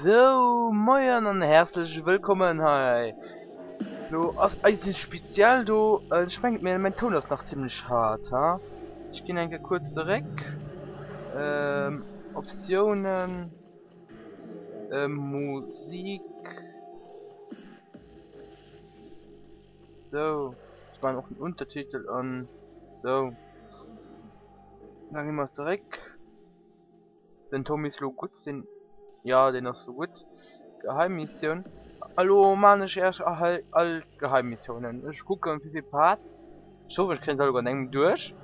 So, moin und herzlich willkommen, hi. Du, als Spezial, du, schwenkt mir mein Ton ist noch ziemlich hart, ha? Ich gehe einmal kurz zurück. Optionen, Musik. So, ich mache noch einen Untertitel an. So, dann gehen wir zurück. Den Tommy ist so gut, den, ja, den ist so gut. Geheimmission. Hallo, Mann, ich erst all Geheimmissionen. Ich gucke, wie viele Parts. Ich hoffe, ich kriege da sogar durch.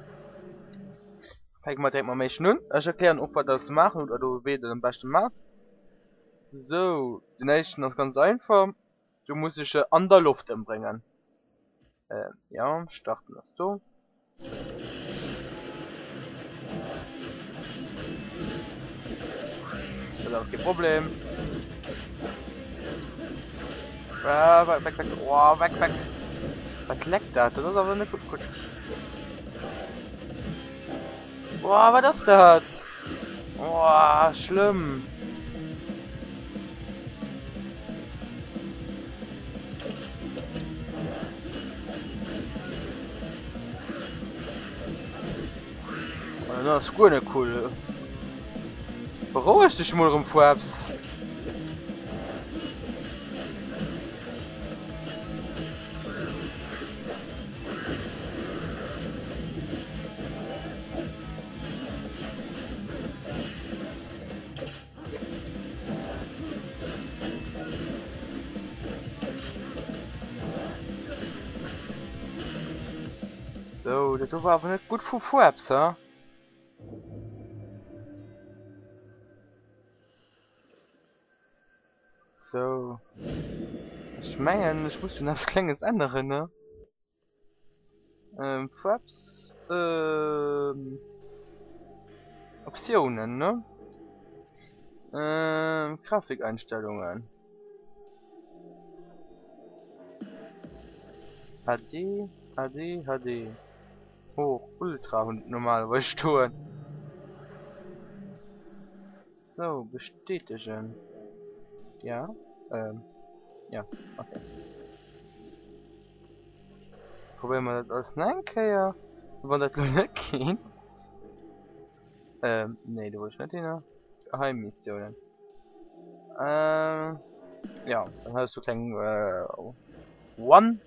Kann mal direkt mal mich nun. Ich erkläre, ob wir das machen oder du wer den besten macht. So, die nächsten ist ganz einfach. Du musst dich an der Luft umbringen. Ja, starten das du. Das ist auch kein Problem. Weg, weg, oh, weg. Was leckt das? Das ist aber nicht gut. Boah, was ist das? Boah, schlimm. Das ist gut, cool. Beruhig dich mal rum, Fabs. So, das war aber nicht gut für Fabs, ha? So. Ich meine, ich muss schon das kleines andere, ne? Fabs, Optionen, ne? Grafikeinstellungen. HD. Hoch, Ultra und normalerweise tun. So, bestätigen. Ja, ja, okay. Probieren wir das als nein, ja. Wenn das nicht geht. Nee, du willst nicht hin. Geheimmissionen. Ja, dann hast du kleinen, One.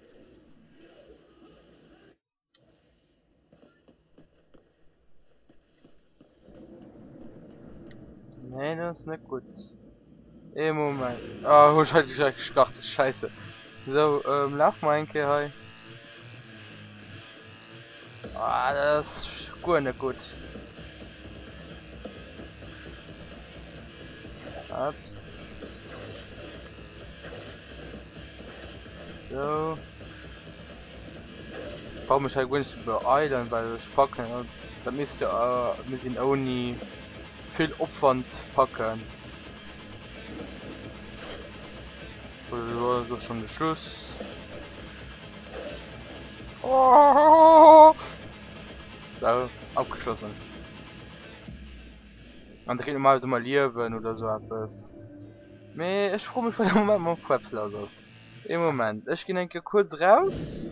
Nee, das ist nicht gut. Im Moment. Ah, ich hatte gleich gedacht, scheiße. So, lauf mal ein hi. Ah, das ist gut, nicht gut. Ups. So. Ich brauche mich halt gut nicht beeilen, weil ich packen und da müsste wir sind auch nie viel Aufwand packen. So schon der Schluss. Oh! So, abgeschlossen. Und da geht normalerweise mal Leben oder so etwas. Nee, ich freue mich für den Moment mal auf Krebslaus. Im Moment. Ich gehe denke kurz raus.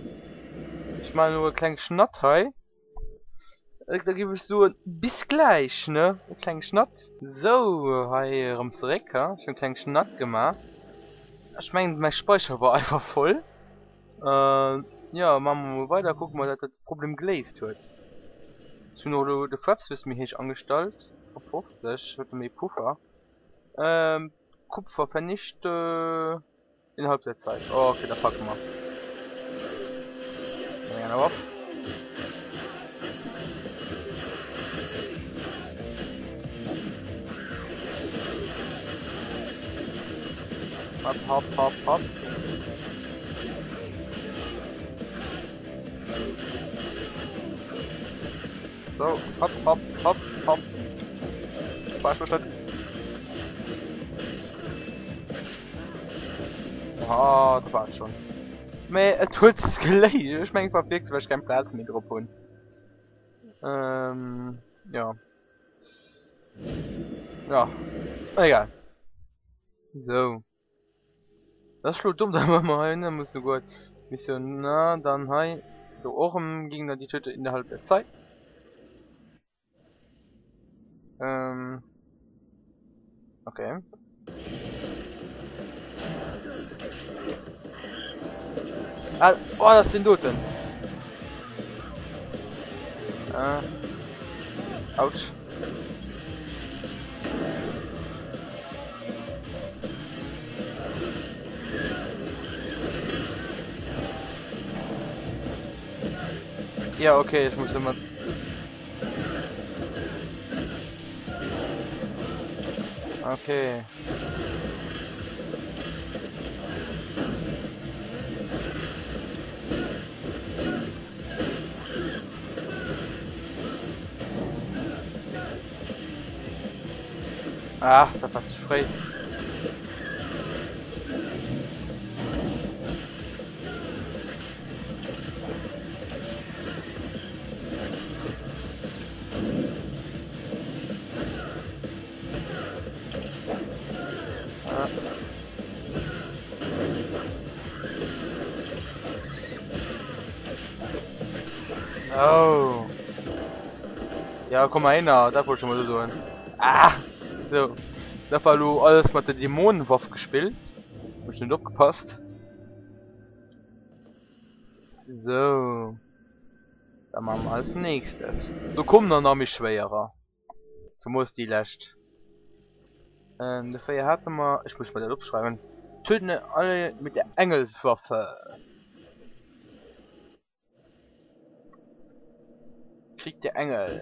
Ich meine nur einen kleinen Schnott heu. Da gebe ich so bis gleich, ne? Ein kleinen Schnott. So, hi, zurück, ja? Ich habe einen kleinen Schnott gemacht. Ich meine, mein Speicher war einfach voll. Ja, machen wir mal weiter, gucken mal, dass das Problem gelöst wird. Ich habe nur die Fraps bis mir hier angestellt. Auf 50, mit mehr Puffer. Kupfer vernichte innerhalb der Zeit. Oh, okay, da packen wir. Ja, na auf. Hopp. So, hopp. Fahrstuhlstadt. Oh, das war's schon. Me, tut es gleich. Ich meine, verflixt, weil ich keinen Platz mehr drauf habe. Ja. Ja. Egal. So. Das ist schon dumm, da machen wir rein, dann musst du gut. Mission, na, dann hi. So, auch im Gegner die Töte innerhalb der Zeit. Okay. Ah, oh, das sind Toten. Autsch. Ja, okay, ich muss immer. Okay. Ah, da passt frei. Oh. Ja, komm mal hin, da wollte ich schon mal so hin. Ah! So. Da war du alles mit der Dämonenwaffe gespielt. Hab ich nicht aufgepasst. So. Dann machen wir als nächstes. Du kommst noch mich schwerer. So muss die lässt. Dafür hatten wir. Ich muss mal das abschreiben. Töten alle mit der Engelswaffe. Krieg der Engel.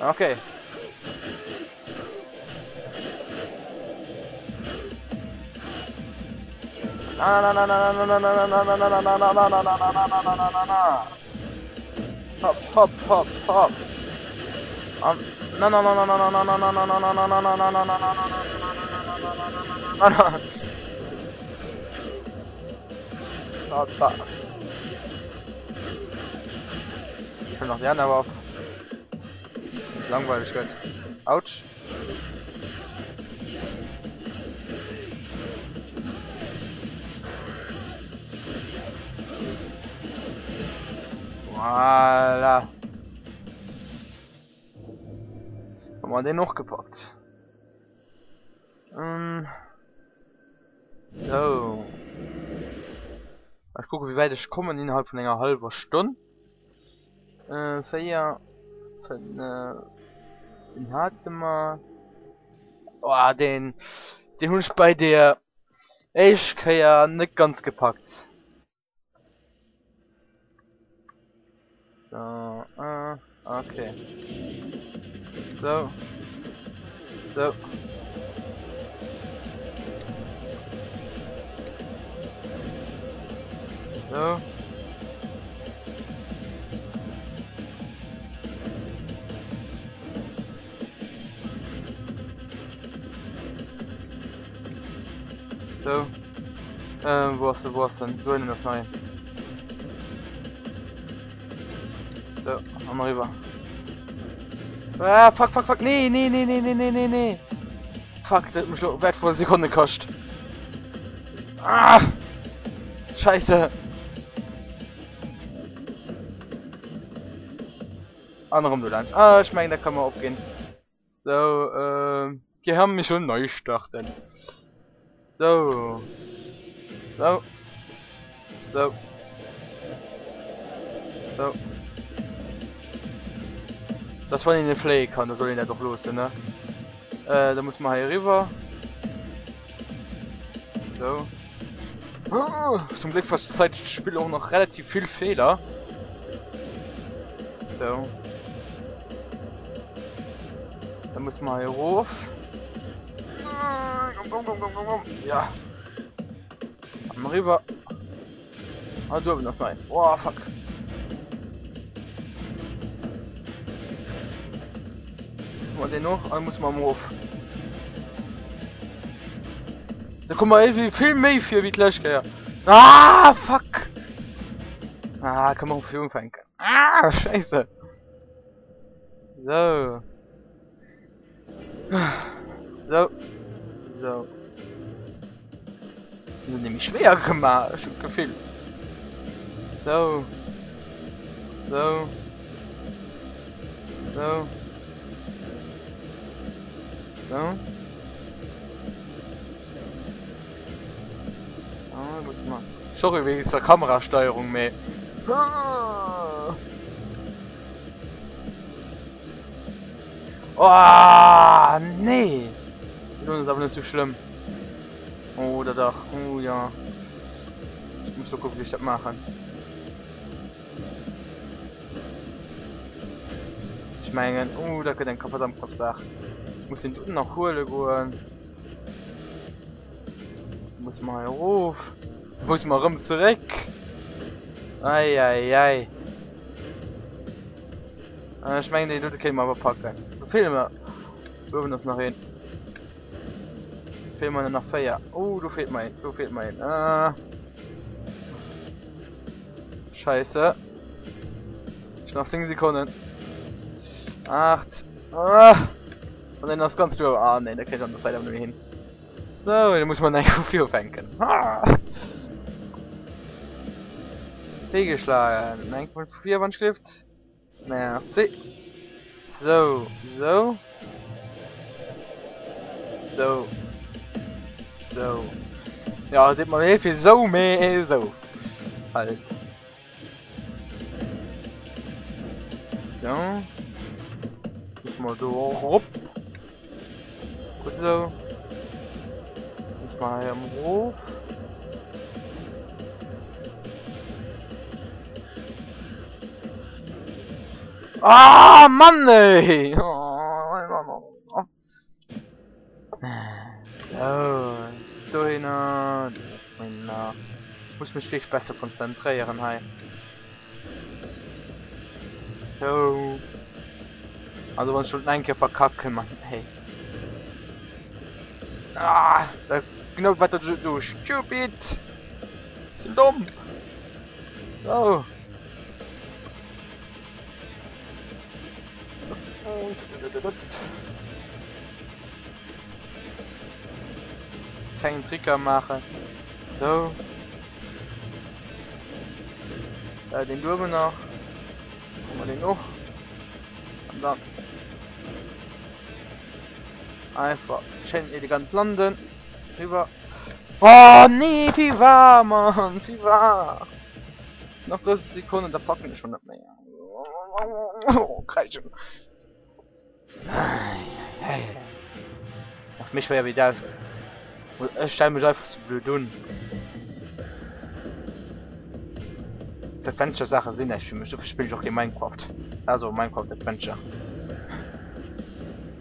Okay. Hopp, hopp, hopp, hopp. Ich will noch die andere auf. Langweilig wird. Autsch. Voilà. Haben wir den noch gepackt. So. Ich gucke, wie weit ich komme innerhalb von einer halben Stunde. Für den hatte man. Oh, den Hund bei der. Ich kann ja nicht ganz gepackt. So, okay. So. So. So. So. Wo ist denn? Du nimm das neue. So, mal rüber. Ah, fuck. Nee. Fuck, das hat mich schon wertvolle Sekunde gekostet. Ah! Scheiße. Anderem du lang. Ah, ich meine, da kann man aufgehen. So, die haben mich schon neu starten. So. So. So. So. Das war in den Flay kann, da soll ich ja doch los, ne? Da muss man hier rüber. So. Oh, zum Glück verzeiht das Spiel auch noch relativ viel Fehler. So. Da muss man hier hoch. Komm. Ja. Mal rüber. Ah, du hast noch nein. Oh, fuck. Mal den noch, dann muss man am Hof. Da kommt mal irgendwie viel mehr für wie gleich, ja. Ah, fuck! Ah, kann man auch für umfangen. Ah, scheiße. So. So. So. Das ist nämlich schwer gemacht, schon gefühlt. So. So. So. So. Ah, muss man. Sorry wegen der Kamerasteuerung mehr. Oh, nee. Das ist aber nicht so schlimm. Oh, da doch. Oh, ja. Ich muss nur gucken, wie ich das mache. Ich meine, oh, da geht ein Kopf am Kopf sagt. Ich muss den unten noch holen gehen. Muss mal ruf. Muss mal rum zurück. Eieiei. Ich meine, die Leute können wir aber packen. Film wir. Wir das noch hin. Film wir noch Feier. Oh, du fehlt mein. Du fehlt mein. Scheiße. Ich noch 10 Sekunden. 8. Und dann das ganz durch. Ah, ne, der kriegt an der Seite nur hin. So, dann muss man ein Profil fänken. Fehlgeschlagen. Ein Profil Wandschrift. Merci. So, so. So. So. Ja, sieht man hier viel so mehr so. Halt. So. Ich mal so rup. Gut so. Ich mal hier am Ruf. Ah, Mann, ey! So, Döner. Ich muss mich wirklich besser konzentrieren, hey. So. Also, wenn schon ein Körper verkacken, Mann, hey. Ah, genau weiter so stupid. Sind dumm. So. Keinen Trigger machen. So. Den Durbe noch. Machen wir den noch. Und dann. Einfach schön elegant landen. Rüber. Oh nee, wie war, Mann. Wie war. Noch 30 Sekunden, da packen wir schon nicht mehr. Oh, Kreischen. Das mich wäre wieder. Ich stelle mich einfach so blöd un. Die Adventure-Sache sind nicht für mich. So spiele ich auch hier Minecraft. Also Minecraft Adventure.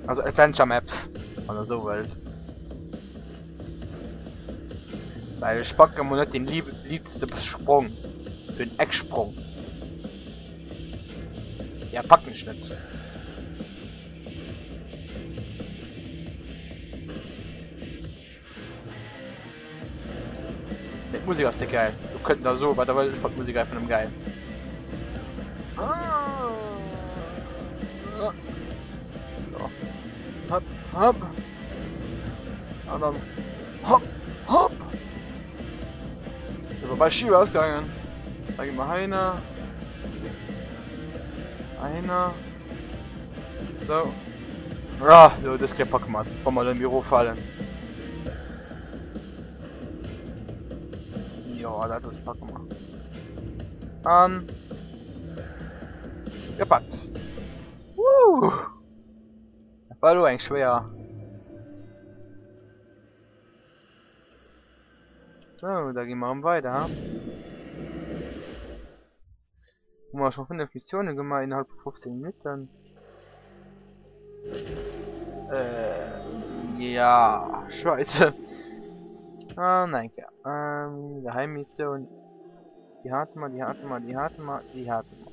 Also Adventure Maps. Oder so Welt. Weil ich packe immer nicht den liebsten Sprung. Für den Ecksprung. Ja, pack mich nicht. Mit Musik ist der geil. Du könntest da so, weil da wollte ich Musik einfach geil. So. Hopp, hopp. Und dann hopp, hopp. Ich bin bei Ski ausgegangen. Sag ich mal einer. Einer. So. Ja, so, das geht Pokémon. Komm mal im Büro fallen. Ja, da tut Pokémon. Gepackt. War du eigentlich schwer. So, da gehen wir weiter. Wo wir schon 5 Missionen gemacht innerhalb von 15 Minuten. Ja, scheiße. Nein, Geheimmission. Die hatten wir, die hatten wir, die hatten wir, die hatten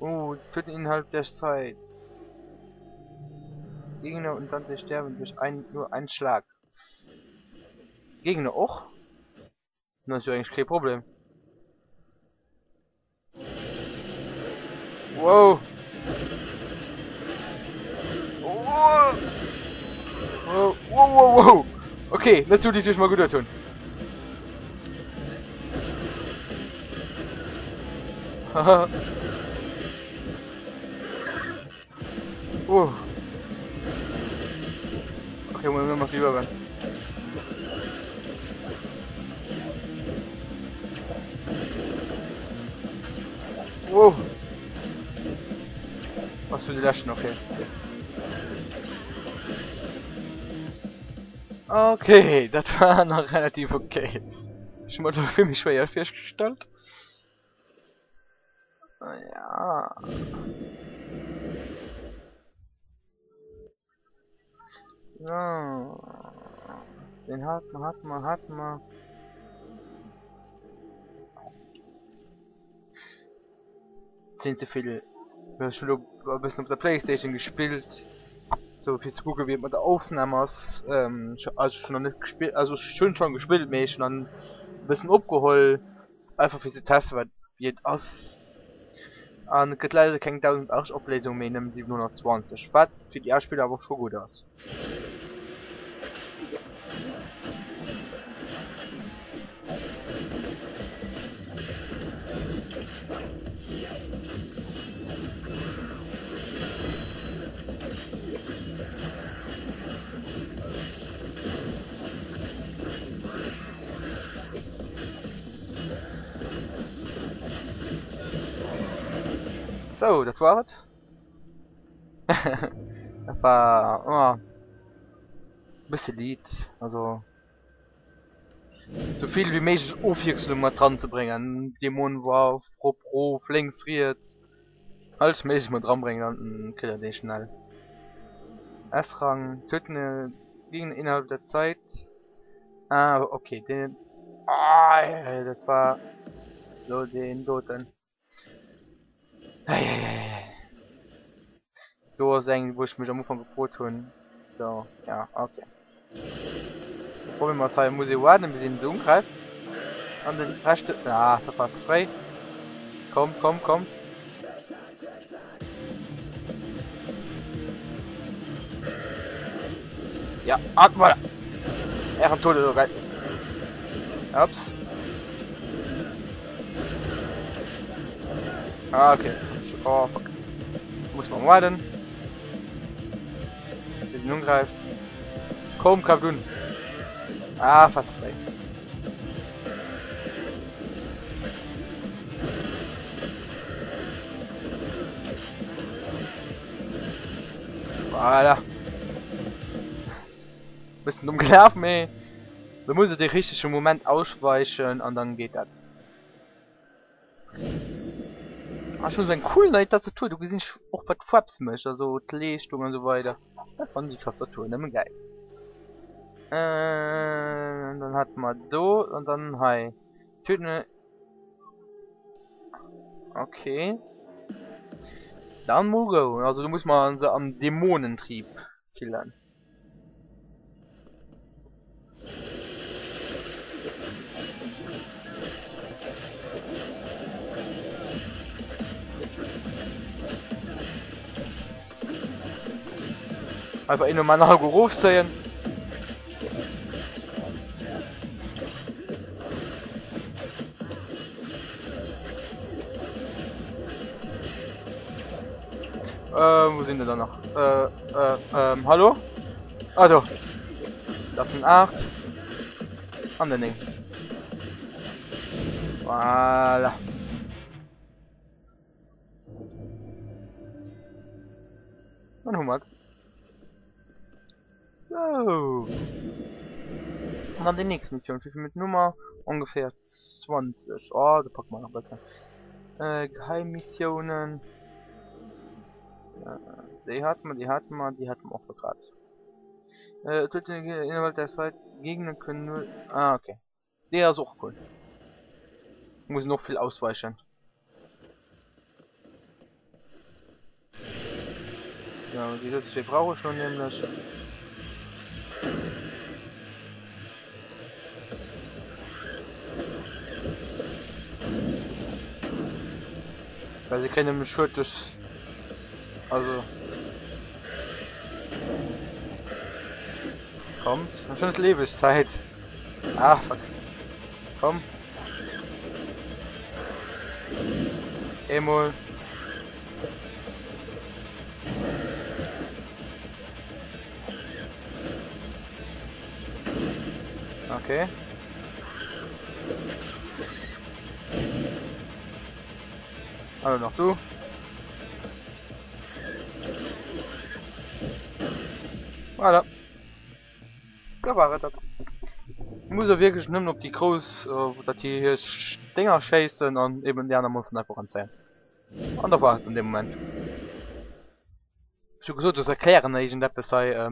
wir. Töten innerhalb der Zeit. Gegner und dann sterben durch nur einen Schlag. Gegner auch? Das ist ja eigentlich kein Problem. Wow. Oh. Wow, wow, wow, wow. Okay, nicht so die Tisch mal gut tun. Haha. Okay, wollen wir mal lieber werden. Wow. Was für die löschen, okay. Okay, das war noch relativ okay. Schon mal für mich schwer festgestellt. Ja. So. Den hat man. Sind zu viel. Wir haben schon ein bisschen auf der Playstation gespielt. So viel zu gucken, wie man da Aufnahme also schon noch nicht gespielt, also schon gespielt, mir schon ein bisschen abgeholt. Einfach für sie testen, weil jetzt aus. An gibt leider keine 1080 Ablesung mehr in dem 720. Was für die Spieler aber schon gut aus. So, das war's. Das war ein bisschen Lied, also so viel wie möglich Aufwechslung dran zu bringen. Dämon war pro links jetzt alles mäßig mal dran bringen und Killer den schnell. S-Rang töten gegen innerhalb der Zeit. Ah, okay, den. Ah, das war so den Toten. Du sagen, wo ich mich am Anfang gebrot tun. So, ja, okay. Probieren wir es halt, muss ich warten, bis ich ihn so umgreift. Und den Rest. Ah, da war's frei. Komm. Ja, mal. Er hat Tode sogar. Ups. Ah, okay. Oh, fuck. Muss man warten. Bis ihn umgreift. Komm, Kabdun. Ah, fast frei. Voilà. Bisschen dumm gelaufen, ey. Da muss er den richtigen Moment ausweichen und dann geht das. Ah, schon so ein cool neue Tastatur. Du siehst auch was Farben möchtest, also die Lichtung und so weiter. Das fand die Tastatur nämlich geil. Dann hat man do und dann hi. Töten. Okay. Dann Mugo. Also du musst mal so am Dämonentrieb killen. Einfach in meiner Geruch sehen. Wo sind wir da noch? Hallo? Also. Das sind 8. An den Ding. Voilà. Und Hummer. So. Und dann die nächste Mission. Wie viel mit Nummer? Ungefähr 20. Oh, da packen wir noch besser. Geheimmissionen. Die hat man auch vergraben. Innerhalb der Zeit Gegner können nur. Ah, okay. Der ist auch cool. Muss noch viel ausweichen. Ja, die letzte brauche ich schon nämlich. Weil sie kennen mich schon durch. Also. Kommt. Schon Lebenszeit. Ah, fuck. Komm. Emol. Okay. Also noch du. Voilà. Da war das. Ich muss ja wirklich nehmen, ob die groß, dass die hier Dinger schießen und eben die anderen muss einfach anzeigen. Und da war es in dem Moment. Ich habe gesagt, das erklären, das sei,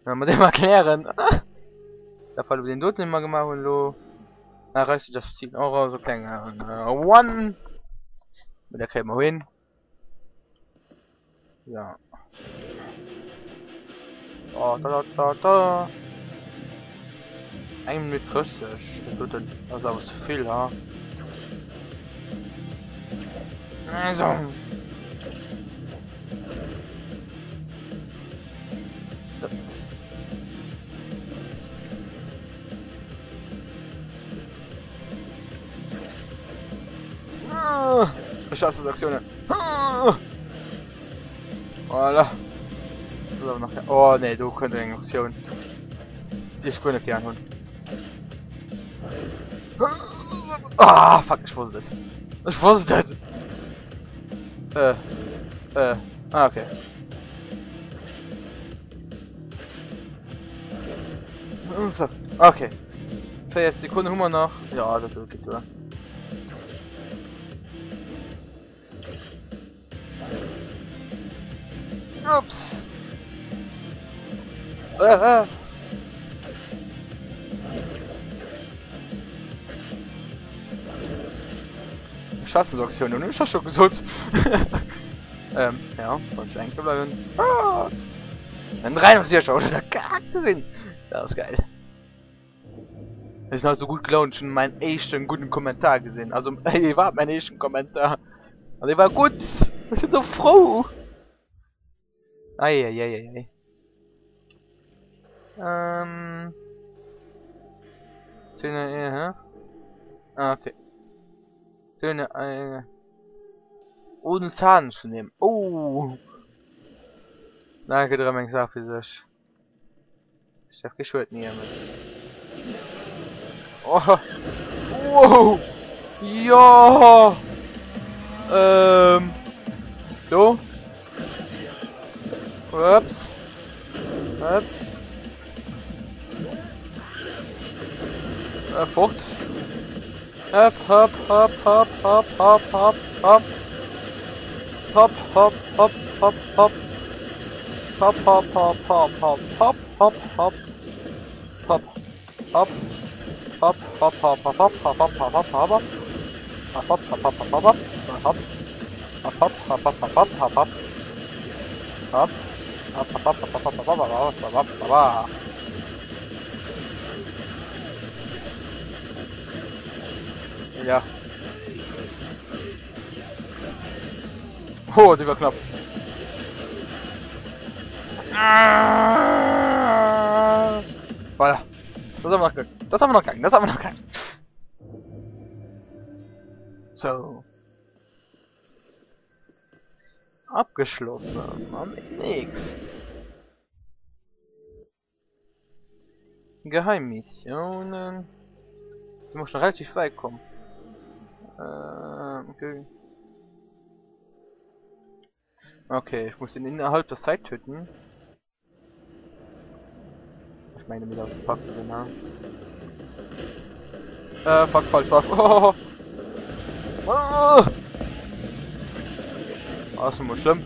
wenn wir dem erklären. Da fallen wir den dort nicht mehr gemacht und lo. Na, reißt das 10 Euro, so klein, one. Mit der kriegen wir hin. Ja. Oh, da. Ein mit Köstisch. Das tut dann, also aber zu viel, ha. Also. Aktionen. Voilà. Oh ne, du könntest eine Aktion. Die ich könnte gern holen. Ah, fuck, ich wusste das. Ich wusste das. Okay. So, okay. Für jetzt Sekunden haben wir noch. Ja, das geht oder? Ups. Schatzaktion und ich hab schon gesagt. Ja, von Schenke bleiben. Dann rein auf sie schon, oder gar gesehen. Das ist geil. Ich bin halt so gut gelaunt, schon meinen echten guten Kommentar gesehen. Also, ey, war mein echten Kommentar. Und der war gut. Ich bin so froh. Eieieiei. Töne, hä? Ah, okay. Töne, ohne Zahn zu nehmen. Oh! Danke, Dremming, sag für sich. Ich hab geschwört nie mit. Oh! Wow! Ja! So? Ups. Fort. Hop. Hop. Ja. Oh, die war knapp. Voilà. Das haben wir noch gegangen. So. Abgeschlossen. Am nächst. Geheimmissionen. Du musst noch relativ weit kommen. Okay. Okay, ich muss ihn innerhalb der Zeit töten. Ich meine, wieder aus dem Pack sind, ne? Fuck, falsch. Oh! Oh! Das ist immer schlimm.